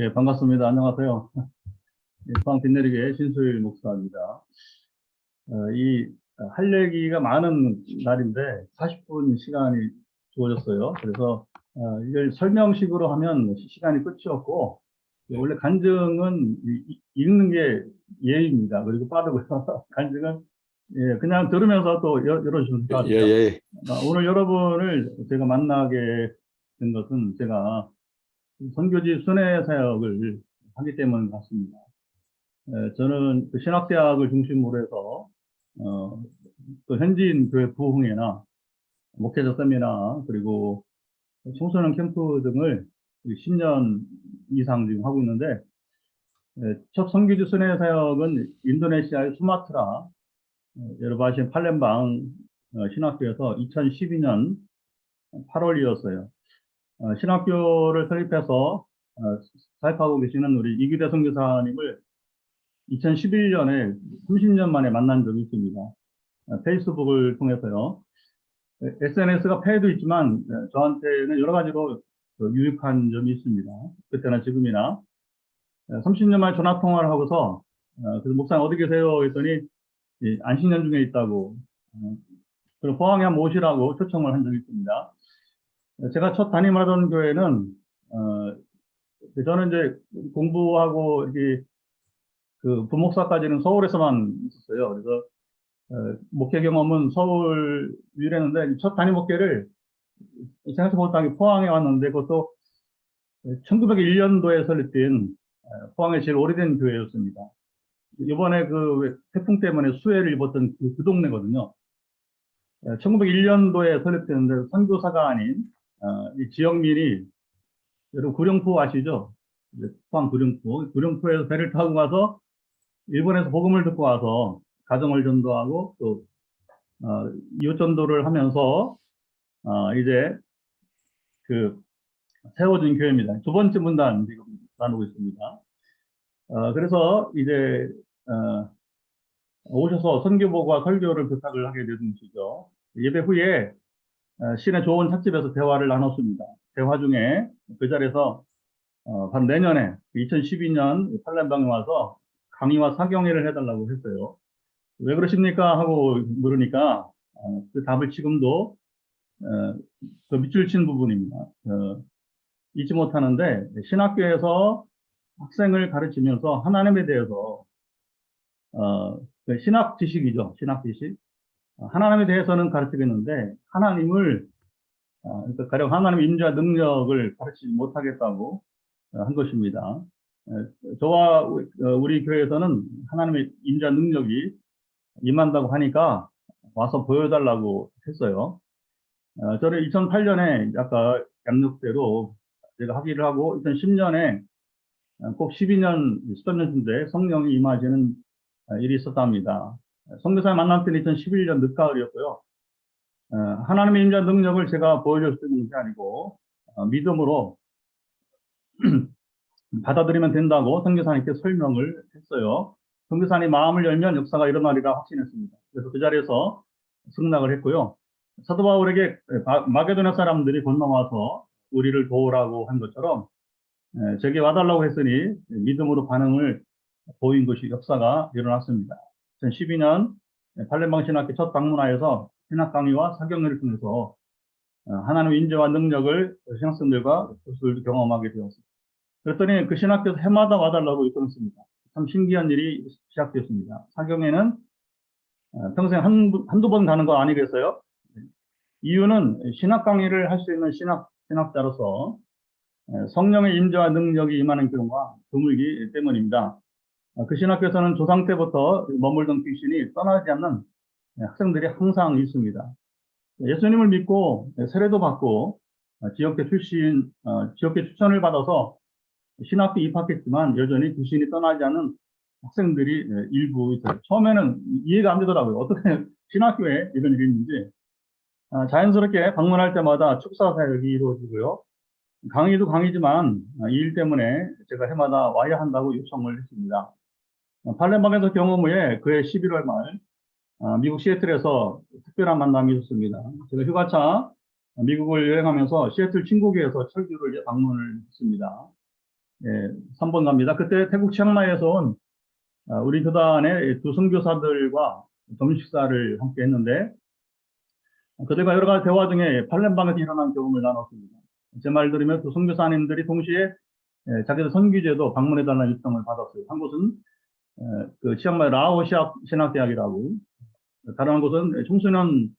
예, 반갑습니다. 안녕하세요. 예, 포항 빈내리교회 신수일 목사입니다. 할 얘기가 많은 날인데 40분 시간이 주어졌어요. 그래서 이걸 설명식으로 하면 시간이 끝이 없고, 원래 간증은 읽는 게 예의입니다. 그리고 빠르고요. 간증은 예, 그냥 들으면서 또 열어주시면 될 것 예, 같아요. 예. 오늘 여러분을 제가 만나게 된 것은 제가 선교지 순회 사역을 하기 때문 같습니다. 저는 그 신학대학을 중심으로 해서 또 현지인 교회 부흥회나 목회자 세미나 그리고 청소년 캠프 등을 10년 이상 지금 하고 있는데, 첫 선교지 순회 사역은 인도네시아의 수마트라 여러분 아시는 팔렘방 신학교에서 2012년 8월이었어요. 신학교를 설립해서 사역하고 계시는 우리 이규대 선교사님을 2011년에 30년 만에 만난 적이 있습니다. 페이스북을 통해서요. SNS가 폐해도 있지만 저한테는 여러 가지로 유익한 점이 있습니다. 그때나 지금이나. 30년 만에 전화 통화를 하고서 그래서 목사님 어디 계세요? 했더니 안식년 중에 있다고, 그리고 포항에 한번 오시라고 초청을 한 적이 있습니다. 제가 첫 담임하던 교회는 저는 이제 공부하고 이렇게 그 부목사까지는 서울에서만 있었어요. 그래서 목회 경험은 서울 유일했는데, 첫 담임 목회를 생각지 못하게 포항에 왔는데, 그것도 1901년도에 설립된 포항의 제일 오래된 교회였습니다. 이번에 그 태풍 때문에 수해를 입었던 그 동네거든요. 1901년도에 설립됐는데 선교사가 아닌 이 지역민이, 여러분 구룡포 아시죠? 포항 구룡포에서 배를 타고 가서 일본에서 복음을 듣고 와서 가정을 전도하고 또 이웃 전도를 하면서 이제 그 세워진 교회입니다. 두 번째 문단 지금 나누고 있습니다. 그래서 이제 오셔서 선교보고와 설교를 부탁을 하게 된 것이죠. 예배 후에 시내 좋은 찻집에서 대화를 나눴습니다. 대화 중에 그 자리에서 바로 내년에 2012년 팔렘방에 와서 강의와 사경회를 해달라고 했어요. 왜 그러십니까? 하고 물으니까 그 답을 지금도 그 밑줄 친 부분입니다. 잊지 못하는데, 신학교에서 학생을 가르치면서 하나님에 대해서 그 신학 지식이죠. 신학 지식. 하나님에 대해서는 가르치겠는데 하나님을 그러니까 가령 하나님의 임재와 능력을 가르치지 못하겠다고 한 것입니다. 저와 우리 교회에서는 하나님의 임재와 능력이 임한다고 하니까 와서 보여달라고 했어요. 저를 2008년에 아까 양육대로 제가 학위를 하고 2010년에 꼭 12년, 13년쯤에 성령이 임하시는 일이 있었답니다. 선교사 만날 때는 2011년 늦가을이었고요. 하나님의 임재 능력을 제가 보여줄 수 있는 게 아니고 믿음으로 받아들이면 된다고 선교사님께 설명을 했어요. 선교사님 마음을 열면 역사가 일어나리라 확신했습니다. 그래서 그 자리에서 승낙을 했고요. 사도 바울에게 마게도냐 사람들이 건너와서 우리를 도우라고 한 것처럼 제게 와달라고 했으니 믿음으로 반응을 보인 것이 역사가 일어났습니다. 2012년 팔렘방 신학교 첫 방문하여서 신학 강의와 사경회를 통해서 하나님의 인재와 능력을 신학생들과 교수들도 경험하게 되었습니다. 그랬더니 그 신학교에서 해마다 와달라고 요청했습니다. 참 신기한 일이 시작되었습니다. 사경회는 평생 한두 번 가는 거 아니겠어요? 이유는 신학 강의를 할 수 있는 신학자로서 성령의 임재와 능력이 임하는 경우가 드물기 때문입니다. 그 신학교에서는 조상 때부터 머물던 귀신이 떠나지 않는 학생들이 항상 있습니다. 예수님을 믿고 세례도 받고 지역대 추천을 받아서 신학교 입학했지만 여전히 귀신이 떠나지 않는 학생들이 일부 있어요. 처음에는 이해가 안 되더라고요. 어떻게 신학교에 이런 일이 있는지. 자연스럽게 방문할 때마다 축사 사역이 이루어지고요. 강의도 강의지만 이 일 때문에 제가 해마다 와야 한다고 요청을 했습니다. 팔렘방에서 경험 후에 그해 11월 말 미국 시애틀에서 특별한 만남이 있었습니다. 제가 휴가차 미국을 여행하면서 시애틀 친구교에서 철교를 방문을 했습니다. 3번 갑니다. 그때 태국 치앙마이에서 온 우리 교단의 두 선교사들과 점심식사를 함께 했는데 그들과 여러 가지 대화 중에 팔렘방에서 일어난 경험을 나눴습니다. 제 말 들으면 두 선교사님들이 동시에 자기들 선교제도 방문해달라는 요청을 받았어요. 한 곳은 그 치앙마이 라오 신학대학이라고, 다른 한 곳은 청소년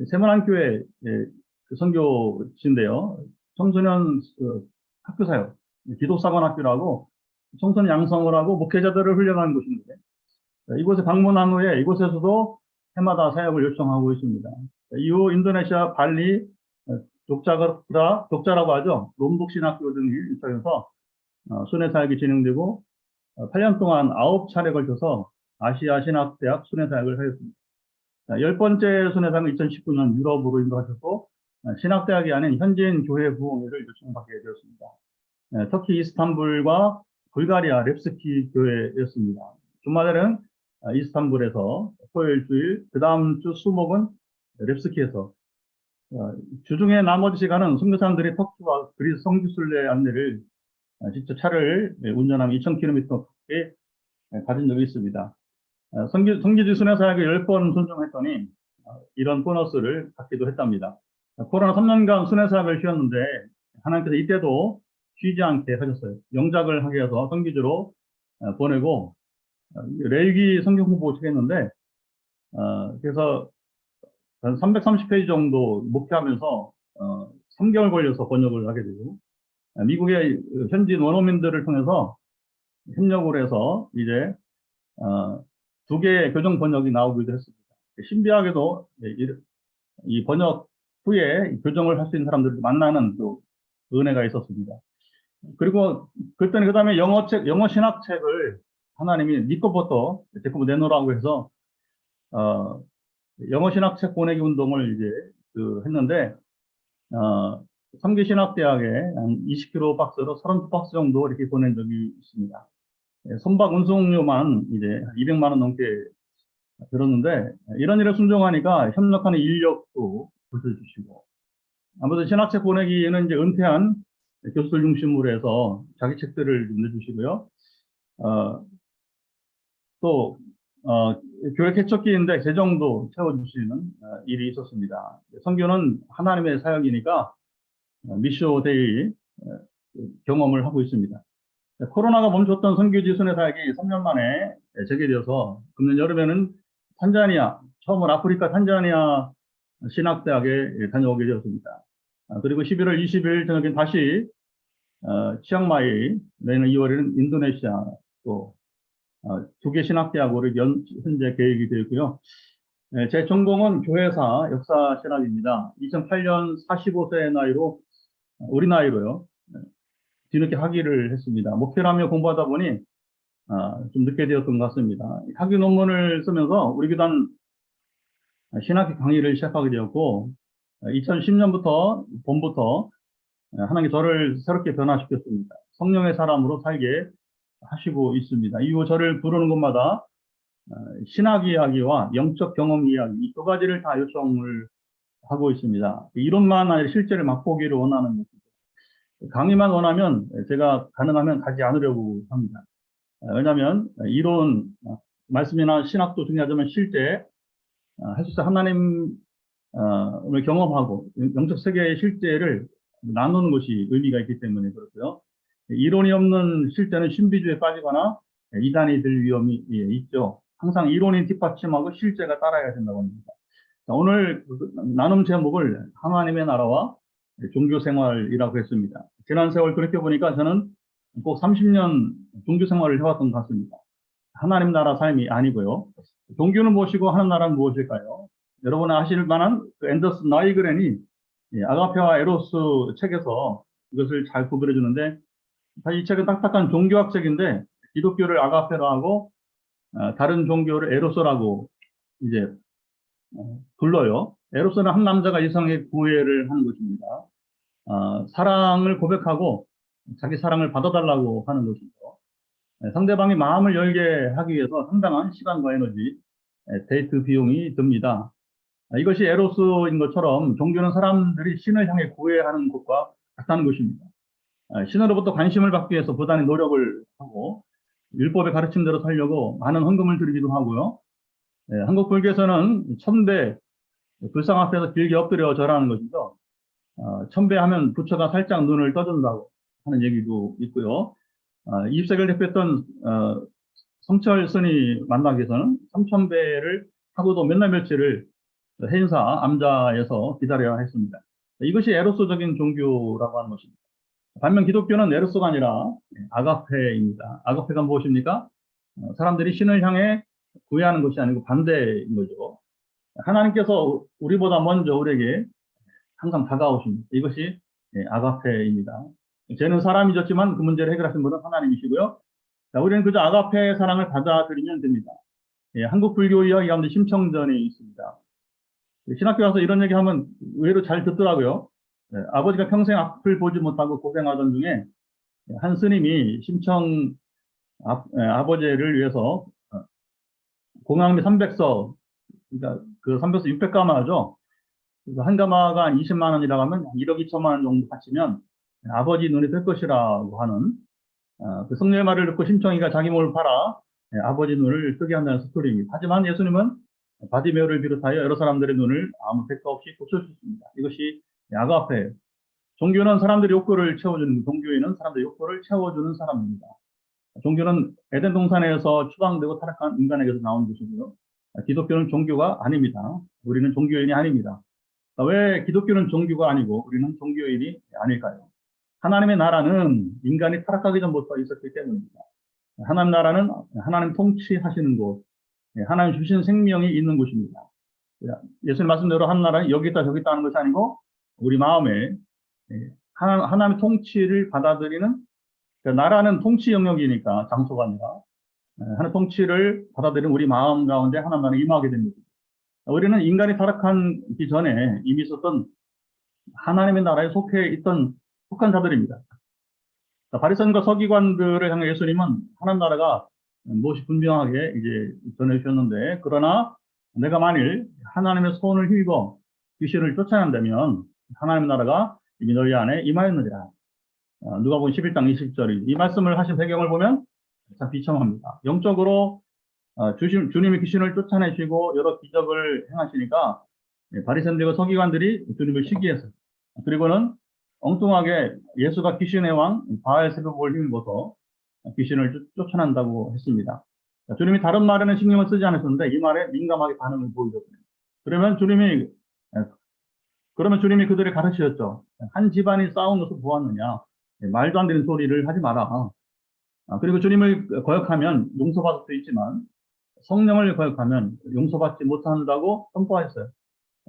세문안교회 그 선교지인데요. 청소년 학교사요. 기독사관학교라고 청소년 양성을 하고 목회자들을 훈련하는 곳인데 이곳에 방문한 후에 이곳에서도 해마다 사역을 요청하고 있습니다. 이후 인도네시아 발리 독자라고 하죠. 롬북 신학교 등이 인터에서 순회 사역이 진행되고 8년 동안 9차례 걸쳐서 아시아 신학대학 순회 사역을 하였습니다. 10번째 순회 사역은 2019년 유럽으로 인도하셨고 신학대학이 아닌 현지인 교회 부흥회를 요청받게 되었습니다. 터키 이스탄불과 불가리아 랩스키 교회였습니다. 주말에는 이스탄불에서 토요일 주일, 그 다음 주 수목은 랩스키에서 주중에 나머지 시간은 선교사님들이 터키와 그리스 성지순례 안내를 직접 차를 운전하면 2,000km에 가진 적이 있습니다. 성지지 순회 사역을 10번 순종했더니 이런 보너스를 받기도 했답니다. 코로나 3년간 순회 사역을 쉬었는데 하나님께서 이때도 쉬지 않게 하셨어요. 영작을 하게 해서 성지지로 보내고 레위기 성경 공부 했는데 그래서 한 330페이지 정도 목회하면서 3개월 걸려서 번역을 하게 되고 미국의 현지 원어민들을 통해서 협력을 해서 이제 2개의 교정 번역이 나오기도 했습니다. 신비하게도 이 번역 후에 교정을 할 수 있는 사람들을 만나는 또 은혜가 있었습니다. 그리고 그 다음에 영어 신학책을 하나님이 네 것부터 제품 내놓으라고 해서 영어 신학책 보내기 운동을 이제 했는데 3기 신학대학에 한 20kg 박스로 32박스 정도 이렇게 보낸 적이 있습니다. 선박 운송료만 이제 200만 원 넘게 들었는데 이런 일에 순종하니까 협력하는 인력도 보태주시고 아무튼 신학책 보내기에는 이제 은퇴한 교수들 중심으로 해서 자기 책들을 내주시고요. 또 교회 개척기인데 재정도 채워주시는 일이 있었습니다. 선교는 하나님의 사역이니까 미쇼데이 경험을 하고 있습니다. 코로나가 멈췄던 선교지 순회 사역이 3년 만에 재개되어서 금년 여름에는 처음으로 아프리카 탄자니아 신학대학에 다녀오게 되었습니다. 그리고 11월 20일 저녁에 다시 치앙마이, 내년 2월에는 인도네시아 또 2개 신학대학으로 현재 계획이 되어 있고요. 제 전공은 교회사 역사 신학입니다. 2008년 45세 나이로 우리 나이로요. 뒤늦게 학위를 했습니다. 목표를 하며 공부하다 보니 좀 늦게 되었던 것 같습니다. 학위 논문을 쓰면서 우리 교단 신학기 강의를 시작하게 되었고 2010년부터 봄부터 하나님께 저를 새롭게 변화시켰습니다. 성령의 사람으로 살게 하시고 있습니다. 이후 저를 부르는 곳마다 신학 이야기와 영적 경험 이야기 이 두 가지를 다 요청을 하고 있습니다. 이론만 아니라 실제를 맛보기를 원하는 것입니다. 강의만 원하면 제가 가능하면 가지 않으려고 합니다. 왜냐하면 이론, 말씀이나 신학도 중요하지만 실제 해수사 하나님을 경험하고 영적 세계의 실제를 나누는 것이 의미가 있기 때문에 그렇고요. 이론이 없는 실제는 신비주의에 빠지거나 이단이 될 위험이 있죠. 항상 이론이 뒷받침하고 실제가 따라야 된다고 합니다. 오늘 나눔 제목을 하나님의 나라와 종교생활이라고 했습니다. 지난 세월 돌이켜보니까 저는 꼭 30년 종교생활을 해왔던 것 같습니다. 하나님 나라 삶이 아니고요. 종교는 무엇이고 하는 나라는 무엇일까요? 여러분 아실 만한 앤더슨 나이그렌이 아가페와 에로스 책에서 이것을 잘 구별해 주는데 사실 이 책은 딱딱한 종교학 책인데 기독교를 아가페로 하고 다른 종교를 에로스라고 이제 불러요. 에로스는 한 남자가 이성의 구애를 하는 것입니다. 사랑을 고백하고 자기 사랑을 받아달라고 하는 것이죠. 상대방이 마음을 열게 하기 위해서 상당한 시간과 에너지, 데이트 비용이 듭니다. 이것이 에로스인 것처럼 종교는 사람들이 신을 향해 구애하는 것과 같다는 것입니다. 신으로부터 관심을 받기 위해서 부단히 노력을 하고 율법의 가르침대로 살려고 많은 헌금을 드리기도 하고요. 한국 불교에서는 첨배, 불상 앞에서 길게 엎드려 절하는 것이죠. 첨배하면 부처가 살짝 눈을 떠준다고 하는 얘기도 있고요. 20세기를 대표했던 성철 스님 만나기 위해서는 삼천배를 하고도 몇날 며칠을 해인사 암자에서 기다려야 했습니다. 이것이 에로스적인 종교라고 하는 것입니다. 반면 기독교는 에로스가 아니라 아가페입니다. 아가페가 무엇입니까? 사람들이 신을 향해 구애하는 것이 아니고 반대인 거죠. 하나님께서 우리보다 먼저 우리에게 항상 다가오십니다. 이것이 아가페입니다. 죄는 사람이 졌지만 그 문제를 해결하신 분은 하나님이시고요. 자, 우리는 그저 아가페의 사랑을 받아들이면 됩니다. 한국 불교 이야기 가운데 심청전이 있습니다. 신학교 와서 이런 얘기 하면 의외로 잘 듣더라고요. 아버지가 평생 앞을 보지 못하고 고생하던 중에 한 스님이 심청 아버지를 위해서 공양미 300서, 그러니까 그 300서 600가마죠. 그래서 한 가마가 한 20만 원이라고 하면 1억 2천만 원 정도 바치면 아버지 눈이 뜰 것이라고 하는 그 성녀의 말을 듣고 심청이가 자기 몸을 팔아 아버지 눈을 뜨게 한다는 스토리입니다. 하지만 예수님은 바디메오를 비롯하여 여러 사람들의 눈을 아무 대가 없이 고쳐주십니다. 이것이 아가페예요. 종교는 사람들의 욕구를 채워주는, 종교인은 사람들의 욕구를 채워주는 사람입니다. 종교는 에덴 동산에서 추방되고 타락한 인간에게서 나온 것이고요. 기독교는 종교가 아닙니다. 우리는 종교인이 아닙니다. 왜 기독교는 종교가 아니고 우리는 종교인이 아닐까요? 하나님의 나라는 인간이 타락하기 전부터 있었기 때문입니다. 하나님 나라는 하나님 통치하시는 곳, 하나님 주신 생명이 있는 곳입니다. 예수님 말씀대로 하나님 나라는 여기 있다 저기 있다 하는 것이 아니고 우리 마음에 하나님의 통치를 받아들이는, 그러니까 나라는 통치 영역이니까 장소가 아니라 하나님의 통치를 받아들이는 우리 마음 가운데 하나님 나라가 임하게 됩니다. 우리는 인간이 타락하기 전에 이미 있었던 하나님의 나라에 속한 자들입니다. 바리새인과 서기관들을 향해 예수님은 하나님 나라가 무엇이 분명하게 이제 전해주셨는데, 그러나 내가 만일 하나님의 손을 힘입어 귀신을 쫓아낸다면 하나님의 나라가 이미 너희 안에 임하였느니라. 누가복음 11장 20절이 이 말씀을 하신 배경을 보면 참 비참합니다. 영적으로 주님이 귀신을 쫓아내시고 여러 기적을 행하시니까 바리새인들과 서기관들이 주님을 시기했어요. 그리고는 엉뚱하게 예수가 귀신의 왕 바알세불을 힘입어서 귀신을 쫓아낸다고 했습니다. 주님이 다른 말에는 신경을 쓰지 않으셨는데 이 말에 민감하게 반응을 보이셨어요. 그러면 주님이 그들을 가르치셨죠. 한 집안이 싸운 것을 보았느냐? 말도 안 되는 소리를 하지 마라. 그리고 주님을 거역하면 용서받을 수 있지만 성령을 거역하면 용서받지 못한다고 선포하셨어요.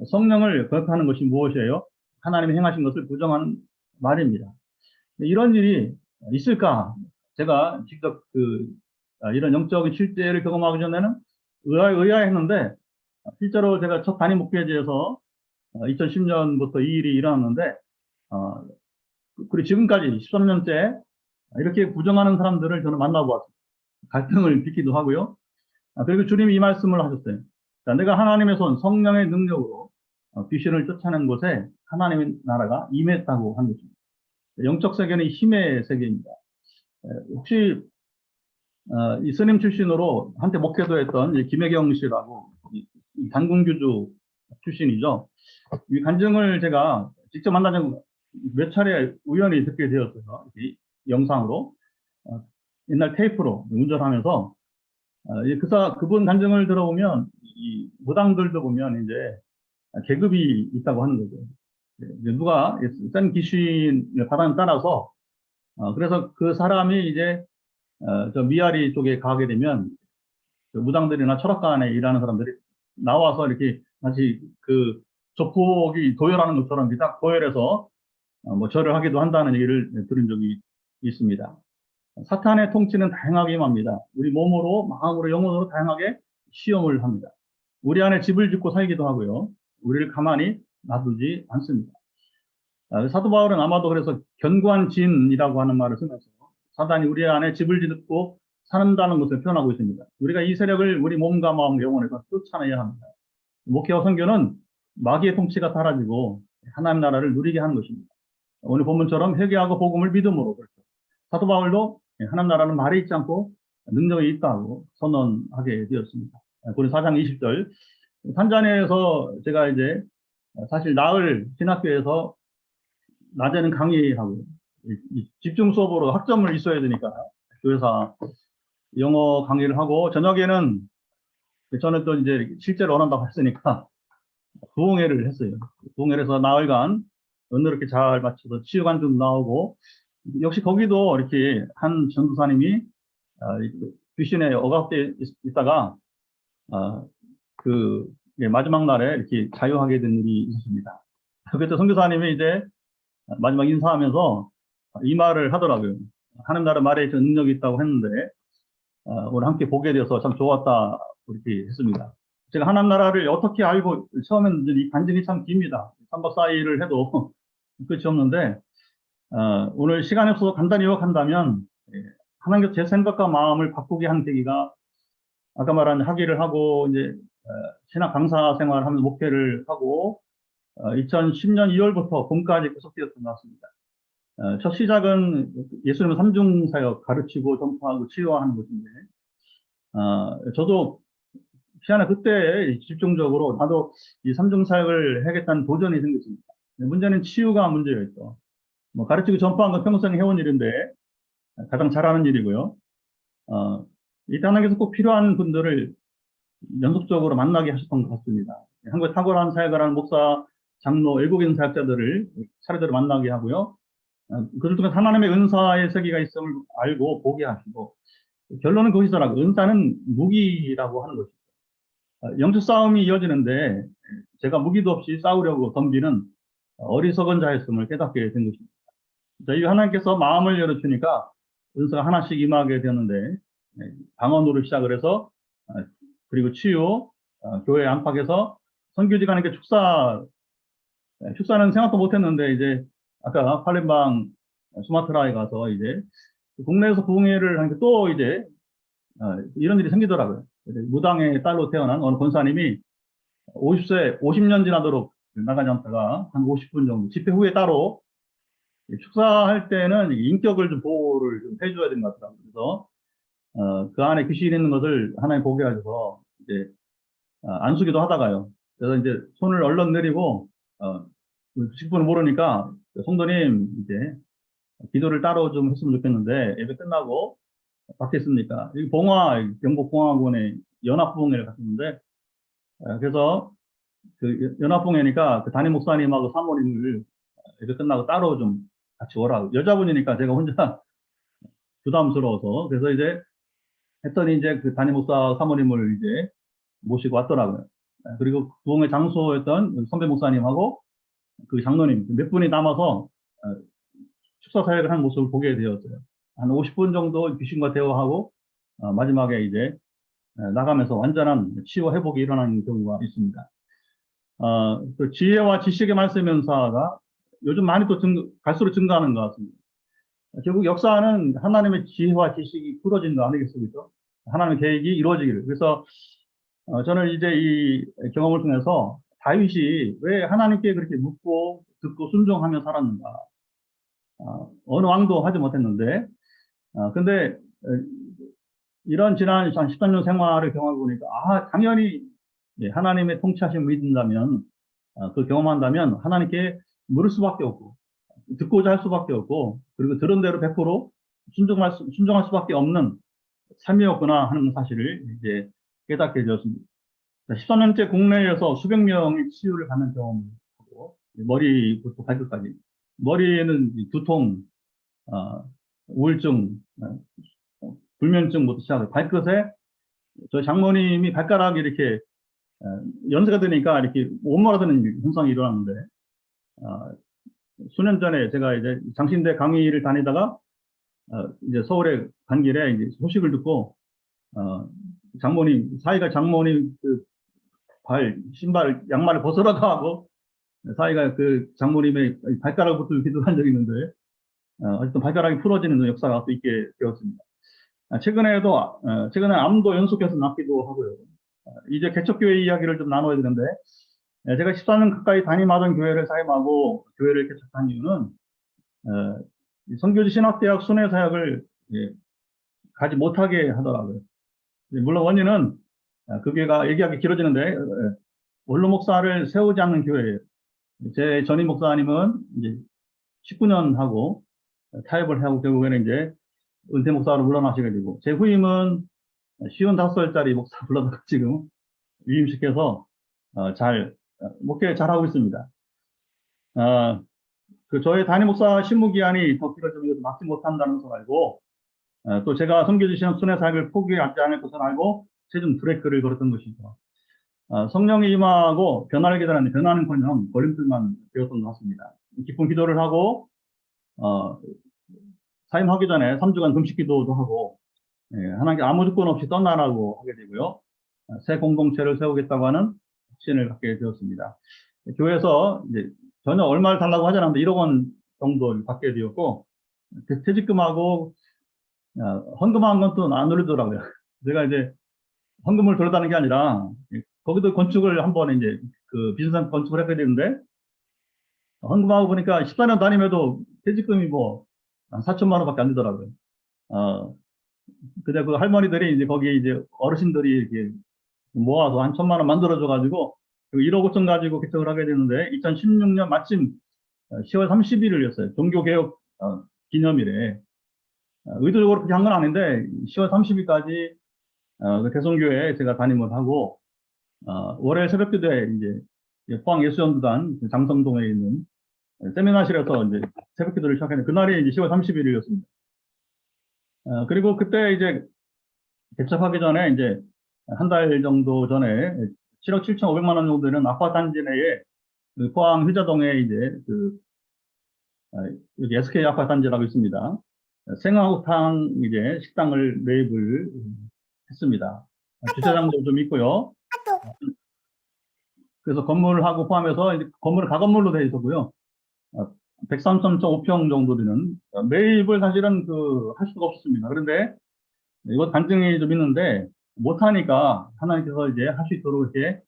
성령을 거역하는 것이 무엇이에요? 하나님이 행하신 것을 부정하는 말입니다. 이런 일이 있을까? 제가 직접 이런 영적인 실제를 경험하기 전에는 의아했는데, 실제로 제가 첫 단임 목회지에서 2010년부터 이 일이 일어났는데, 그리고 지금까지 13년째 이렇게 부정하는 사람들을 저는 만나보았습니다. 갈등을 빚기도 하고요. 그리고 주님이 이 말씀을 하셨어요. 자, 내가 하나님의 손, 성령의 능력으로 귀신을 쫓아낸 곳에 하나님의 나라가 임했다고 한 것입니다. 영적 세계는 힘의 세계입니다. 혹시 이 스님 출신으로 한때 목회도 했던 김혜경 씨라고 단군교주 출신이죠. 이 간증을 제가 직접 만나서 몇 차례 우연히 듣게 되었어요. 이 영상으로 옛날 테이프로 운전하면서 그분 간증을 들어보면 이 무당들도 보면 이제 계급이 있다고 하는 거죠. 누가 센 귀신을 바람에 따라서 그래서 그 사람이 이제 저 미아리 쪽에 가게 되면 그 무당들이나 철학관에 일하는 사람들이 나와서 이렇게 마치 그 조폭이 도열하는 것처럼 딱 도열해서 뭐 절을 하기도 한다는 얘기를 들은 적이 있습니다. 사탄의 통치는 다양하게 임합니다. 우리 몸으로, 마음으로, 영혼으로 다양하게 시험을 합니다. 우리 안에 집을 짓고 살기도 하고요. 우리를 가만히 놔두지 않습니다. 사도 바울은 아마도 그래서 견고한 진이라고 하는 말을 쓰면서 사단이 우리 안에 집을 짓고 산다는 것을 표현하고 있습니다. 우리가 이 세력을 우리 몸과 마음, 영혼에서 쫓아내야 합니다. 목회와 선교는 마귀의 통치가 사라지고 하나님 나라를 누리게 하는 것입니다. 오늘 본문처럼 회개하고 복음을 믿음으로 그렇죠. 사도 바울도 하나님 나라는 말에 있지 않고 능력이 있다고 선언하게 되었습니다. 고린도 4장 20절 탄자니아에서 제가 이제 사실 나흘 신학교에서 낮에는 강의하고 집중 수업으로 학점을 있어야 되니까 교회사 영어 강의를 하고 저녁에는 저는 또 이제 실제로 원한다고 했으니까 부흥회를 했어요. 부흥회를 해서 나흘간 은혜롭게 잘 마쳐서 치유관도 나오고 역시 거기도 이렇게 한 전도사님이 귀신에 억압돼 있다가 그 마지막 날에 이렇게 자유하게 된 일이 있었습니다. 그때 선교사님이 이제 마지막 인사하면서 이 말을 하더라고요. 하나님 나라 말에 능력이 있다고 했는데 오늘 함께 보게 되어서 참 좋았다 이렇게 했습니다. 제가 하나님 나라를 어떻게 알고 처음에는 이 간증이 참 깁니다. 3박 4일을 해도 끝이 없는데 오늘 시간이 없어서 간단히 요약한다면 하나님께서 제 생각과 마음을 바꾸게 한 계기가 아까 말한 학위를 하고 이제 신학 강사 생활을 하면서 목회를 하고 2010년 2월부터 봄까지 계속되었던 것 같습니다. 첫 시작은 예수님의 삼중사역 가르치고 전파하고 치유하는 것인데 저도 희한해 그때 집중적으로 나도 이 삼중사역을 해야겠다는 도전이 생겼습니다. 문제는 치유가 문제였죠. 뭐 가르치고 전파한 건 평생 해온 일인데 가장 잘하는 일이고요. 이 하나님께서 꼭 필요한 분들을 연속적으로 만나게 하셨던 것 같습니다. 한국에 탁월한 사역을 하는 목사, 장로, 외국인 사역자들을 차례대로 만나게 하고요. 그들 중에 하나님의 은사의 세계가 있음을 알고 보게 하시고 결론은 거기서라고 은사는 무기라고 하는 것이죠. 영적 싸움이 이어지는데 제가 무기도 없이 싸우려고 덤비는 어리석은 자였음을 깨닫게 된 것입니다. 저희 하나님께서 마음을 열어주니까 은사가 하나씩 임하게 되었는데 방언으로 시작을 해서 그리고 치유, 교회 안팎에서 선교지간에 축사는 생각도 못했는데 이제 아까 팔렘방 수마트라에 가서 이제 국내에서 부흥회를 하니까 또 이제 이런 일이 생기더라고요. 무당의 딸로 태어난 어느 권사님이 50년 지나도록 나가지 않다가 한 50분 정도 집회 후에 따로 축사할 때는 인격을 좀 보호를 좀 해줘야 되는 것 같더라고요. 그래서 그 안에 귀신이 있는 것을 하나님 보게 하셔서 이제 안수기도 하다가요. 그래서 이제 손을 얼른 내리고 직분을 모르니까 성도님 이제 기도를 따로 좀 했으면 좋겠는데 예배 끝나고 받겠습니까? 여기 경북봉화군의 연합부흥회를 갔었는데 그래서 그 연합부흥회니까 그 담임 목사님하고 사모님을 예배 끝나고 따로 좀 같이 오라고 여자분이니까 제가 혼자 부담스러워서 그래서 이제 했더니 이제 그 담임 목사 사모님을 이제 모시고 왔더라고요. 그리고 부흥회 장소였던 선배 목사님하고 그 장로님 몇 분이 남아서 축사 사역을 하는 모습을 보게 되었어요. 한 50분 정도 귀신과 대화하고 마지막에 이제 나가면서 완전한 치유 회복이 일어나는 경우가 있습니다. 그 지혜와 지식의 말씀 연사가 요즘 많이 또 갈수록 증가하는 것 같습니다. 결국 역사는 하나님의 지혜와 지식이 풀어진 거 아니겠습니까? 하나님의 계획이 이루어지기를. 그래서 저는 이제 이 경험을 통해서 다윗이 왜 하나님께 그렇게 묻고 듣고 순종하며 살았는가. 어느 왕도 하지 못했는데, 근데 이런 지난 한 13년 생활을 경험해 보니까, 당연히 하나님의 통치하심을 믿는다면, 그 경험한다면 하나님께 물을 수밖에 없고, 듣고자 할 수밖에 없고, 그리고 들은 대로 100% 순종할 수밖에 없는 삶이었구나 하는 사실을 이제 깨닫게 되었습니다. 13년째 국내에서 수백 명이 치유를 받는 경험을 하고, 머리부터 발끝까지. 머리에는 두통, 우울증, 불면증부터 시작해서 발끝에 저희 장모님이 발가락이 이렇게 연세가 되니까 이렇게 오므라드는 현상이 일어났는데 수년 전에 제가 이제 장신대 강의를 다니다가 이제 서울에 간 길에 이제 소식을 듣고 사이가 장모님 그 신발, 양말을 벗으라고 하고 사이가 그 장모님의 발가락을 붙들고 기도한 적이 있는데 어쨌든 발가락이 풀어지는 역사가 또 있게 되었습니다. 최근에 암도 연속해서 낫기도 하고요. 이제 개척교회 이야기를 좀 나눠야 되는데 제가 14년 가까이 담임하던 교회를 사임하고 교회를 개척한 이유는 이 선교지 신학대학 순회사역을 예, 가지 못하게 하더라고요. 물론 원인은 그 교회가 얘기하기 길어지는데 원로 목사를 세우지 않는 교회예요. 제 전임 목사님은 이제 19년 하고 타협을 하고 결국에는 이제 은퇴 목사로 물러나시게 되고, 제 후임은 55살짜리 목사 불러다가 지금 위임시켜서 잘 목회 잘하고 있습니다. 그 저의 담임 목사 신무 기한이 더 길어지면 막지 못한다는 것을 알고, 또 제가 선교지 시험 순회 사역을 포기하지 않을 것을 알고 최종 브레이크를 걸었던 것이죠. 성령이 임하고 변화를 기다렸는데 변화는커녕 걸림돌만 되었던 것 같습니다. 기쁜 기도를 하고 사임하기 전에 3주간 금식 기도도 하고, 하나님께 아무 조건 없이 떠나라고 하게 되고요. 새 공동체를 세우겠다고 하는 확신을 갖게 되었습니다. 교회에서 이제 전혀 얼마를 달라고 하지 않았는데 1억 원 정도 받게 되었고, 퇴직금하고 헌금한 건 또 안 올리더라고요. 제가 이제 헌금을 돌려다는 게 아니라 거기도 건축을 한번 이제 그 비슷한 건축을 했게 되는데, 헌금하고 보니까 14년 다니면도 퇴직금이 뭐 한 4천만 원밖에 안 되더라고요. 근데 그 할머니들이 이제 거기 이제 어르신들이 이렇게 모아서 한 1,000만 원 만들어줘가지고 1억 5천 가지고 개척을 하게 되는데, 2016년 마침 10월 30일이었어요. 종교개혁 기념일에. 의도적으로 그렇게 한 건 아닌데 10월 30일까지 그 대성교회에 제가 담임을 하고, 월요일 새벽기도에 이제 포항예수연구단 장성동에 있는 세미나실에서 이제 새벽기도를 시작했는데, 그날이 이제 10월 31일이었습니다. 그리고 그때 이제 개척하기 전에 이제 한 달 정도 전에 7억 7,500만 원 정도 되는 아파트 단지 내에 그 포항 효자동에 이제 그 여기 SK 아파트 단지라고 있습니다. 생화호탕 이제 식당을 매입을 했습니다. 주차장도 좀 있고요. 그래서 건물하고 포함해서 이제 건물은 가건물로 되어 있었고요. 133.5평 정도 되는 매입을 사실은 할 수가 없습니다. 그런데 이것 간증이 좀 있는데, 못하니까 하나님께서 이제 할 수 있도록 이렇게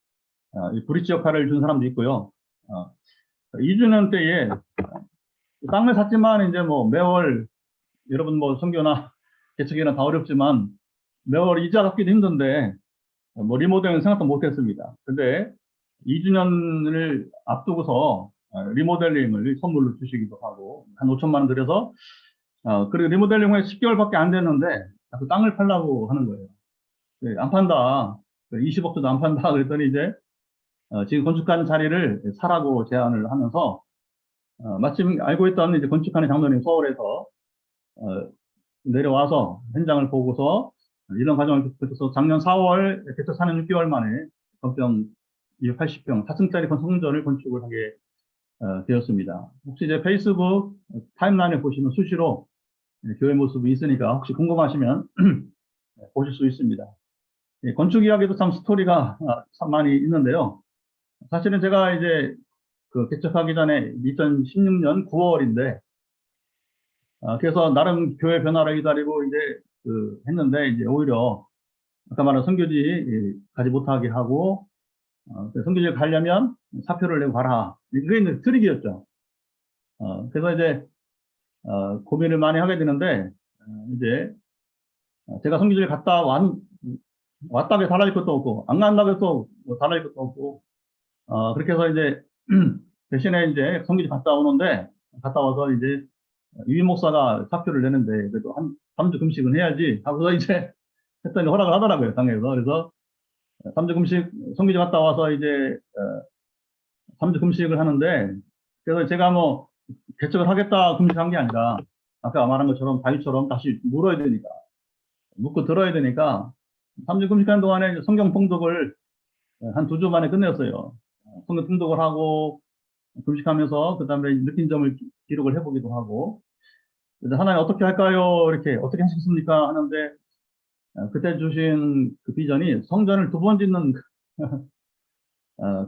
이 브릿지 역할을 준 사람도 있고요. 2주년 때에 땅을 샀지만 이제 뭐 매월, 여러분 뭐 선교나 개척이나 다 어렵지만 매월 이자 갚기도 힘든데 뭐 리모델링 생각도 못했습니다. 근데 2주년을 앞두고서 리모델링을 선물로 주시기도 하고 한 5천만 원 들여서, 그리고 리모델링 후에 10개월밖에 안 됐는데 그 땅을 팔라고 하는 거예요. 안 판다. 20억도 안 판다. 그랬더니 이제 지금 건축하는 자리를 사라고 제안을 하면서, 마침 알고 있던 이제 건축하는 장로님 서울에서 내려와서 현장을 보고서 이런 과정을 거쳐서 작년 4월 개척 4년 6개월 만에 건평 280평 4층짜리 성전을 건축을 하게 되었습니다. 혹시 이제 페이스북 타임라인에 보시면 수시로 교회 모습이 있으니까 혹시 궁금하시면 보실 수 있습니다. 건축 이야기도 참 스토리가 참 많이 있는데요. 사실은 제가 이제 그 개척하기 전에 2016년 9월인데, 그래서 나름 교회 변화를 기다리고 이제 했는데, 이제 오히려 아까 말한 선교지 가지 못하게 하고, 선교지에 가려면 사표를 내고 가라. 그게 이제 트릭이었죠. 그래서 이제 고민을 많이 하게 되는데, 이제 제가 선교지를 갔다 왔다고 달라질 것도 없고, 안 간다고 해서 뭐 달라질 것도 없고, 그렇게 해서 이제 대신에 이제 선교지 갔다 오는데, 갔다 와서 이제 유임 목사가 사표를 내는데 그래도 한 3주 금식은 해야지 하고서 이제 했더니 허락을 하더라고요, 당에서. 그래서 3주 금식, 선교지 갔다 와서 이제 3주 금식을 하는데, 그래서 제가 뭐 개척을 하겠다 금식한 게 아니라 아까 말한 것처럼 다윗처럼 다시 물어야 되니까, 묻고 들어야 되니까 3주 금식하는 동안에 성경 통독을 한 2주 만에 끝냈어요. 성경 통독을 하고 금식하면서 그 다음에 느낀 점을 기록을 해보기도 하고, 하나님 어떻게 할까요? 이렇게 어떻게 하시겠습니까? 하는데 그때 주신 그 비전이 성전을 2번 짓는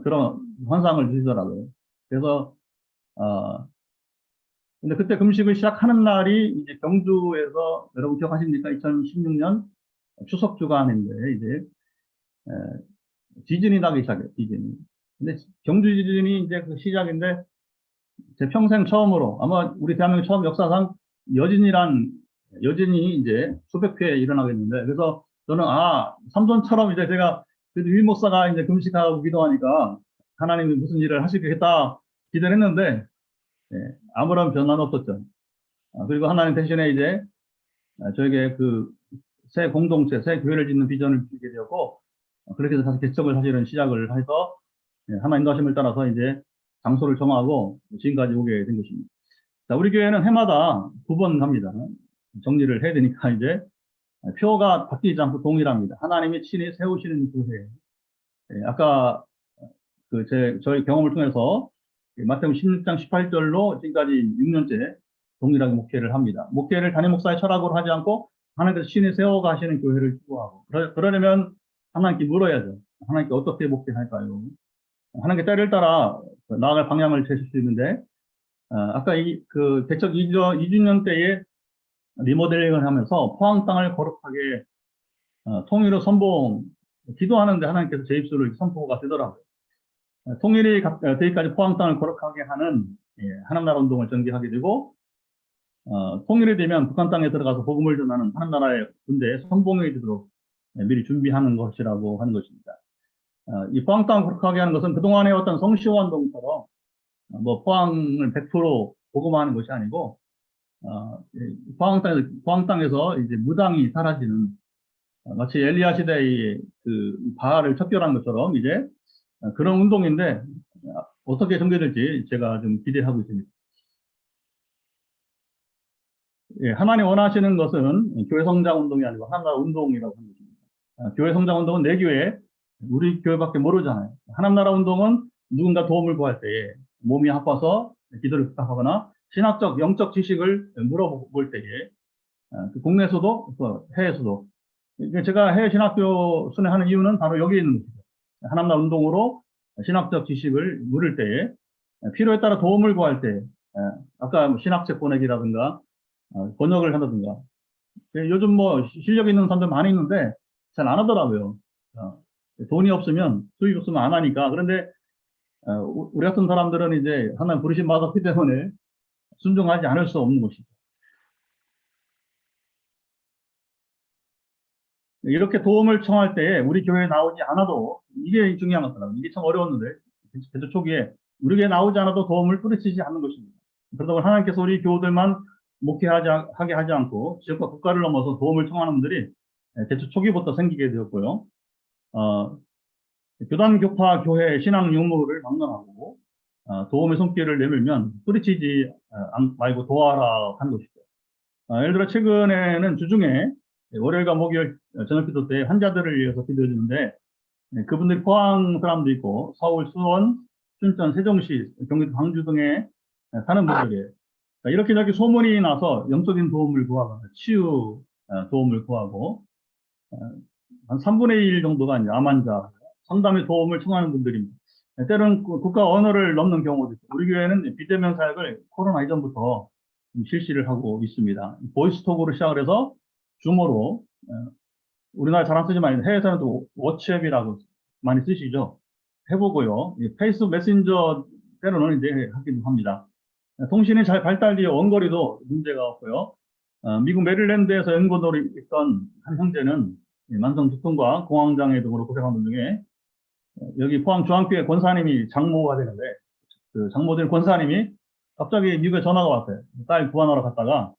그런 환상을 주시더라고요. 그래서 근데 그때 금식을 시작하는 날이 이제 경주에서, 여러분 기억하십니까? 2016년 추석 주간인데 이제 지진이 나기 시작해요. 지진이. 근데 경주 지진이 이제 그 시작인데 제 평생 처음으로, 아마 우리 대한민국 처음 역사상 여진이 이제 수백 회 일어나겠는데, 그래서 저는, 삼손처럼 이제 제가, 그래도 유목사가 이제 금식하고 기도하니까 하나님이 무슨 일을 하시겠다 기대를 했는데, 예, 아무런 변화는 없었죠. 그리고 하나님 대신에 이제 저에게 그 새 공동체, 새 교회를 짓는 비전을 주게 되었고, 그렇게 해서 다시 개척을 사실은 시작을 해서, 하나님 인도하심을 따라서 이제 장소를 정하고 지금까지 오게 된 것입니다. 자, 우리 교회는 해마다 2번 갑니다. 정리를 해야 되니까 이제 표가 바뀌지 않고 동일합니다. 하나님이 친히 세우시는 교회. 아까 저희 경험을 통해서 마태복음 16장 18절로 지금까지 6년째 동일하게 목회를 합니다. 목회를 담임 목사의 철학으로 하지 않고 하나님께서 친히 세워가시는 교회를 추구하고, 그러려면 하나님께 물어야죠. 하나님께 어떻게 목회할까요? 하나님께 때를 따라 나아갈 방향을 제실 수 있는데, 아까 개척 2주년 때에 리모델링을 하면서 포항 땅을 거룩하게 통일로 기도하는데 하나님께서 제 입술을 선포가 되더라고요. 통일이 되기까지 포항 땅을 거룩하게 하는 하나님 나라 운동을 전개하게 되고, 통일이 되면 북한 땅에 들어가서 복음을 전하는 하나님 나라의 군대에 선봉이 되도록 미리 준비하는 것이라고 하는 것입니다. 이 포항 땅을 거룩하게 하는 것은 그동안 해왔던 성시호 운동처럼 뭐 포항을 100% 복음화하는 것이 아니고, 포항 땅에서 이제 무당이 사라지는, 마치 엘리야 시대의 그 바알을 척결한 것처럼 이제 그런 운동인데, 어떻게 전개될지 제가 좀 기대하고 있습니다. 예, 하나님 원하시는 것은 교회 성장 운동이 아니고 하나님 나라 운동이라고 하는 것입니다. 교회 성장 운동은 내 교회, 우리 교회밖에 모르잖아요. 하나님 나라 운동은 누군가 도움을 구할 때에, 몸이 아파서 기도를 부탁하거나 신학적, 영적 지식을 물어볼 때에, 국내에서도 해외에서도, 제가 해외 신학교 순회하는 이유는 바로 여기 있는 것이죠. 하나님 나라 운동으로 신학적 지식을 물을 때에, 필요에 따라 도움을 구할 때, 아까 신학책 보내기라든가 번역을 한다든가, 요즘 뭐 실력 있는 사람들 많이 있는데 잘 안 하더라고요. 돈이 없으면, 수입 없으면 안 하니까. 그런데 우리 같은 사람들은 이제 하나님 부르심 받았기 때문에 순종하지 않을 수 없는 것이죠. 이렇게 도움을 청할 때 우리 교회에 나오지 않아도, 이게 중요한 것더라고요. 이게 참 어려웠는데, 개척 초기에 우리 교회에 나오지 않아도 도움을 뿌리치지 않는 것입니다. 그러다 보니 하나님께서 우리 교우들만 목회하게 하지 않고 지역과 국가를 넘어서 도움을 청하는 분들이 개척 초기부터 생기게 되었고요. 교단 교파 교회 신앙 유무를 막론하고 도움의 손길을 내밀면 뿌리치지 말고 도와라 하는 것이죠. 예를 들어 최근에는 주중에 월요일과 목요일 저녁 기도 때 환자들을 위해서 기도해 주는데, 그분들이 포항 사람도 있고 서울, 수원, 춘천, 세종시, 경기도 광주 등에 사는 분들이에요. 이렇게 저렇게 소문이 나서 영적인 도움을 구하거나 치유 도움을 구하고, 한 3분의 1 정도가 이제 암 환자 상담의 도움을 청하는 분들입니다. 때로는 국가 언어를 넘는 경우도 있고, 우리 교회는 비대면 사역을 코로나 이전부터 실시를 하고 있습니다. 보이스톡으로 시작을 해서 줌으로, 우리나라 잘 안 쓰지만 해외에서는 또 워치앱이라고 많이 쓰시죠. 해보고요. 페이스북 메신저 때로는 이제 하기도 합니다. 통신이 잘 발달되어 원거리도 문제가 없고요. 미국 메릴랜드에서 연구소로 있던 한 형제는 만성 두통과 공황장애 등으로 고생하는 중에, 여기 포항 중앙교회 권사님이 장모가 되는데, 그 장모된 권사님이 갑자기 미국에 전화가 왔어요. 딸 구하러 갔다가,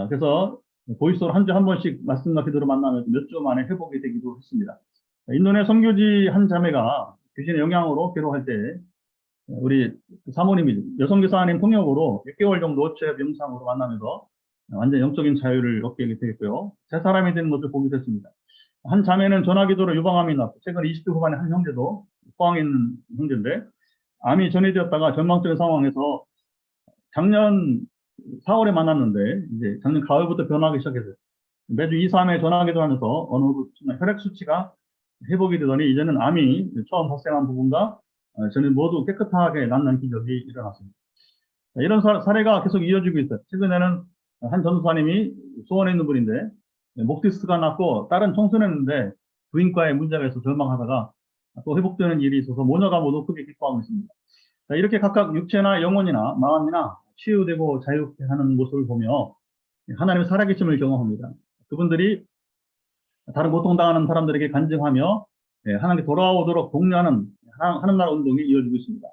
그래서 보이스로 한 주에 한 번씩 말씀과 기도로 만나면 몇 주 만에 회복이 되기도 했습니다. 인도네 선교지 한 자매가 귀신의 영향으로 괴로워할 때, 우리 사모님이 여성 교사님 통역으로 6개월 정도 워치앱 영상으로 만나면서 완전 영적인 자유를 얻게 되겠고요. 새 사람이 되는 것을 보게 됐습니다. 한 자매는 전화기도로 유방암이 났고, 최근 20대 후반에 한 형제도 포항에 있는 형제인데, 암이 전이되었다가 전망적인 상황에서 작년 4월에 만났는데, 이제 작년 가을부터 변하기 시작했어요. 매주 2, 3회 전화기도 하면서 어느 순간 혈액 수치가 회복이 되더니, 이제는 암이 처음 발생한 부분과 저는 모두 깨끗하게 낫는 기적이 일어났습니다. 이런 사례가 계속 이어지고 있어요. 최근에는 한 전도사님이 수원에 있는 분인데, 목 디스크가 났고 딸은 청소년인데 부인과에 문제가 있어서 절망하다가 또 회복되는 일이 있어서 모녀가 모두 크게 기뻐하고 있습니다. 자, 이렇게 각각 육체나 영혼이나 마음이나 치유되고 자유케 하는 모습을 보며 하나님의 살아계심을 경험합니다. 그분들이 다른 고통당하는 사람들에게 간증하며 하나님께 돌아오도록 독려하는 하는 나라 운동이 이어지고 있습니다.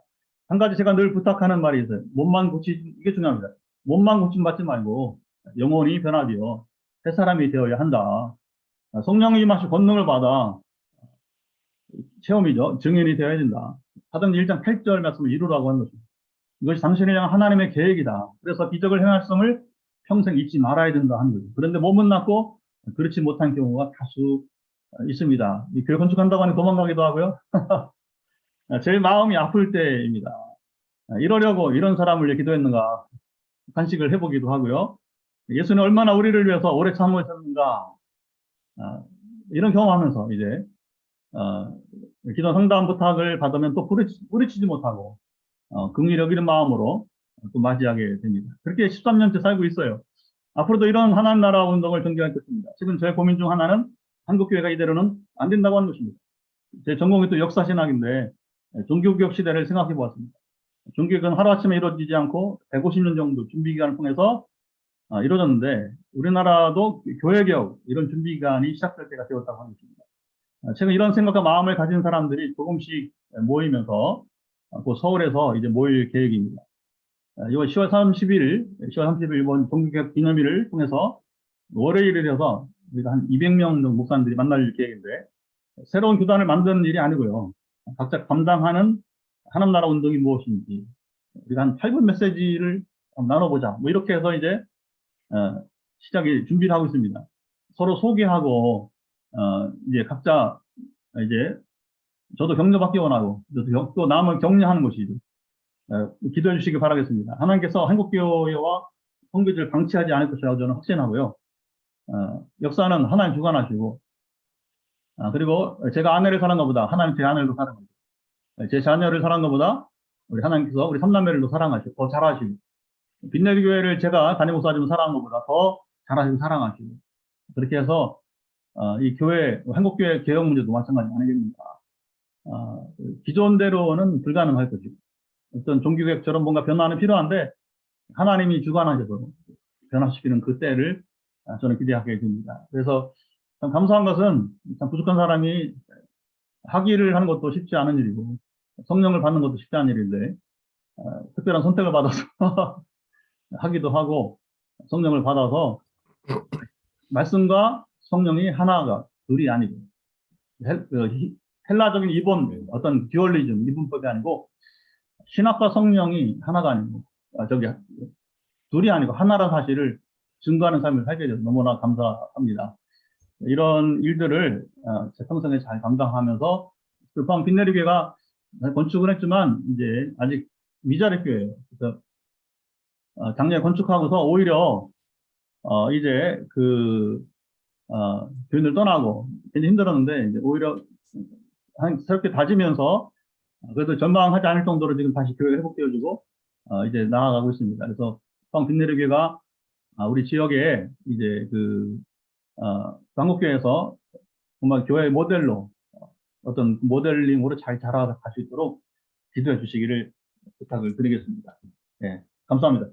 한 가지 제가 늘 부탁하는 말이 있어요. 몸만 고치, 이게 중요합니다. 몸만 고침받지 말고 영혼이 변화되어 새 사람이 되어야 한다. 성령의 임하시 권능을 받아 체험이죠. 증인이 되어야 된다. 사도행전 1장 8절 말씀을 이루라고 하는 것입니다. 이것이 당신을 향한 하나님의 계획이다. 그래서 기적을 행할성을 평생 잊지 말아야 된다 하는 거죠. 그런데 몸은 낫고 그렇지 못한 경우가 다수 있습니다. 이 교회 건축한다고 하니 도망가기도 하고요. 제일 마음이 아플 때입니다. 이러려고 이런 사람을 위해 기도했는가 간식을 해보기도 하고요. 예수는 얼마나 우리를 위해서 오래 참으셨는가 이런 경험하면서 이제 기도 상담 부탁을 받으면 또 뿌리치지 못하고 긍휼히 여기는 마음으로 또 맞이하게 됩니다. 그렇게 13년째 살고 있어요. 앞으로도 이런 하나님 나라 운동을 전개할 것입니다. 지금 제 고민 중 하나는 한국교회가 이대로는 안 된다고 하는 것입니다. 제 전공이 또 역사신학인데 종교개혁 시대를 생각해 보았습니다. 종교개혁은 하루아침에 이루어지지 않고 150년 정도 준비기간을 통해서 이루어졌는데 우리나라도 교회개혁 이런 준비기간이 시작될 때가 되었다고 하는 것입니다. 최근 이런 생각과 마음을 가진 사람들이 조금씩 모이면서 그 서울에서 이제 모일 계획입니다. 이번 10월 30일 이번 종교개혁 기념일을 통해서 월요일이라서 우리가 한 200명 정도 목사님들이 만날 계획인데 새로운 교단을 만드는 일이 아니고요. 각자 감당하는 하나님 나라 운동이 무엇인지 우리가 한 8분 메시지를 나눠보자. 뭐 이렇게 해서 이제 시작이 준비를 하고 있습니다. 서로 소개하고 이제 각자 이제 저도 격려받기 원하고 또 남을 격려하는 것이죠. 기도해 주시기 바라겠습니다. 하나님께서 한국교회와 선교지를 방치하지 않을 것이라고 저는 확신하고요. 역사는 하나님 주관하시고 그리고 제가 아내를 사랑한 것보다 하나님 제 아내를 더 사랑하시고 제 자녀를 사랑한 것보다 우리 하나님께서 우리 삼남매를 더 사랑하시고 더 잘하시고 빈내리 교회를 제가 담임 목사님 사랑한 것보다 더 잘하시고 사랑하시고 그렇게 해서 이 교회 한국교회 개혁 문제도 마찬가지 아니겠습니까? 기존대로는 불가능할 것이고 어떤 종교개혁처럼 뭔가 변화는 필요한데 하나님이 주관하셔서 변화시키는 그 때를 저는 기대하게 됩니다. 그래서 참 감사한 것은 참 부족한 사람이 학위를 하는 것도 쉽지 않은 일이고 성령을 받는 것도 쉽지 않은 일인데 특별한 선택을 받아서 하기도 하고 성령을 받아서 말씀과 성령이 하나가 둘이 아니고 헬라적인 이본 어떤 듀얼리즘 이분법이 아니고 신학과 성령이 하나가 아니고 둘이 아니고 하나라는 사실을 증거하는 삶을 살게 돼서 너무나 감사합니다. 이런 일들을 제 평생에 잘 감당하면서 불판 빈내리 교회가 건축을 했지만 이제 아직 미자립 교회예요. 그래서 작년에 건축하고서 오히려 이제 교인들 떠나고 굉장히 힘들었는데 이제 오히려 새롭게 다지면서 그래도 전망하지 않을 정도로 지금 다시 교회가 회복되어지고 이제 나아가고 있습니다. 그래서 빈내리 교회가 우리 지역에 이제 한국교회에서 정말 교회 모델로 어떤 모델링으로 잘 자라갈 수 있도록 기도해 주시기를 부탁을 드리겠습니다. 네, 감사합니다.